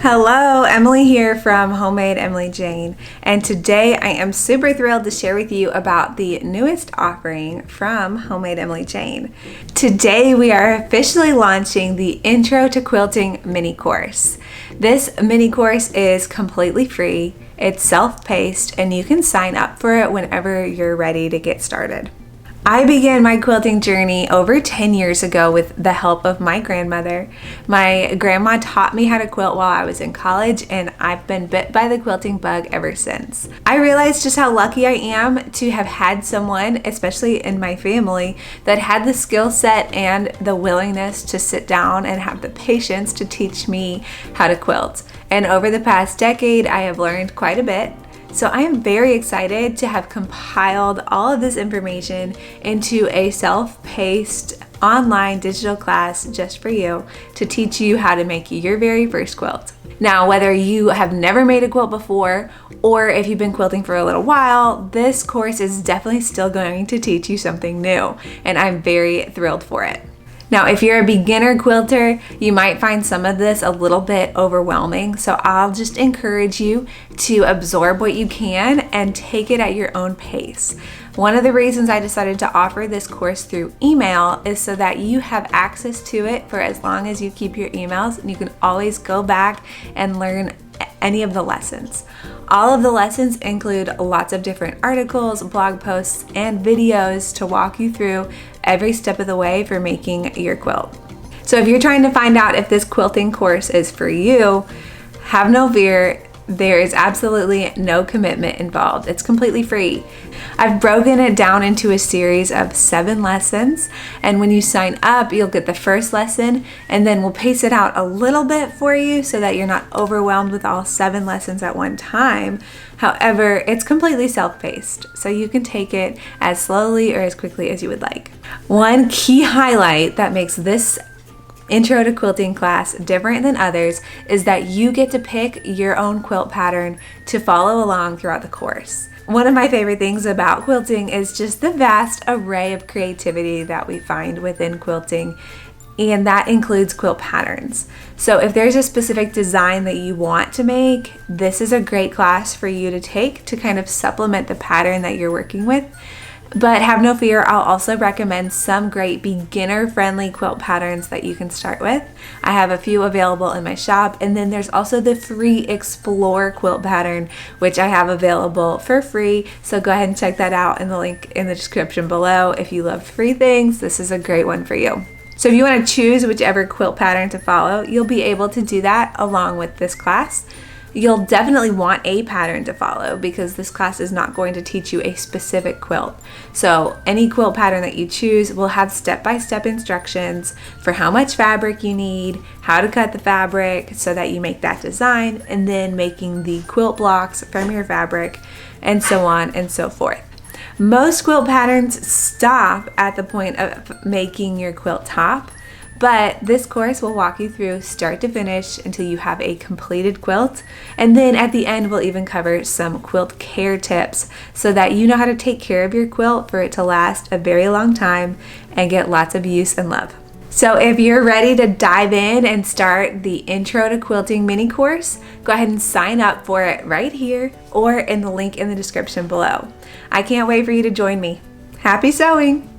Hello, Emily here from Homemade Emily Jane, and today I am super thrilled to share with you about the newest offering from Homemade Emily Jane. Today we are officially launching the Intro to Quilting Mini Course. This mini course is completely free, it's self-paced, and you can sign up for it whenever you're ready to get started. I began my quilting journey over 10 years ago with the help of my grandmother. My grandma taught me how to quilt while I was in college, and I've been bit by the quilting bug ever since. I realized just how lucky I am to have had someone, especially in my family, that had the skill set and the willingness to sit down and have the patience to teach me how to quilt. And over the past decade, I have learned quite a bit. So I am very excited to have compiled all of this information into a self-paced online digital class just for you to teach you how to make your very first quilt. Now, whether you have never made a quilt before or if you've been quilting for a little while, this course is definitely still going to teach you something new, and I'm very thrilled for it. Now, if you're a beginner quilter, you might find some of this a little bit overwhelming, so I'll just encourage you to absorb what you can and take it at your own pace. One of the reasons I decided to offer this course through email is so that you have access to it for as long as you keep your emails, and you can always go back and learn any of the lessons. All of the lessons include lots of different articles, blog posts, and videos to walk you through every step of the way for making your quilt. So if you're trying to find out if this quilting course is for you, have no fear. There is absolutely no commitment involved. It's completely free. I've broken it down into a series of 7 lessons, and when you sign up, you'll get the first lesson, and then we'll pace it out a little bit for you so that you're not overwhelmed with all 7 lessons at one time. However, it's completely self-paced, so you can take it as slowly or as quickly as you would like. One key highlight that makes this Intro to Quilting class different than others is that you get to pick your own quilt pattern to follow along throughout the course. One of my favorite things about quilting is just the vast array of creativity that we find within quilting, and that includes quilt patterns. So if there's a specific design that you want to make, this is a great class for you to take to kind of supplement the pattern that you're working with. But have no fear, I'll also recommend some great beginner-friendly quilt patterns that you can start with. I have a few available in my shop, and then there's also the free Explore quilt pattern, which I have available for free. So go ahead and check that out in the link in the description below. If you love free things, this is a great one for you. So if you want to choose whichever quilt pattern to follow, you'll be able to do that along with this class. You'll definitely want a pattern to follow because this class is not going to teach you a specific quilt. So any quilt pattern that you choose will have step-by-step instructions for how much fabric you need, how to cut the fabric so that you make that design, and then making the quilt blocks from your fabric, and so on and so forth. Most quilt patterns stop at the point of making your quilt top, but this course will walk you through start to finish until you have a completed quilt, and then at the end we'll even cover some quilt care tips so that you know how to take care of your quilt for it to last a very long time and get lots of use and love. So if you're ready to dive in and start the Intro to Quilting mini course, go ahead and sign up for it right here or in the link in the description below. I can't wait for you to join me. Happy sewing!